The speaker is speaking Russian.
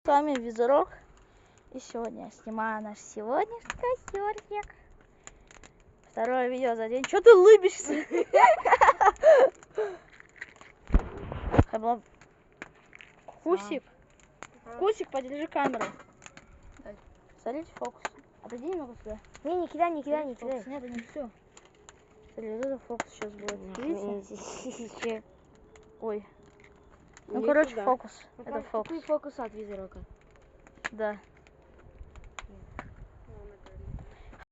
С вами Визорок. И сегодня я снимаю наш сегодняшний костерчик. Второе видео за день. Чё ты улыбишься? Кусик. Кусик, подержи камеру. Смотрите фокус. Отойди немного сюда. Не кидай, не кидай. Нет, это не все. Смотри, вот это фокус сейчас будет. Видите? Ой. Ну, короче, фокус. Это фокус. Какой фокус от Визорока? Да.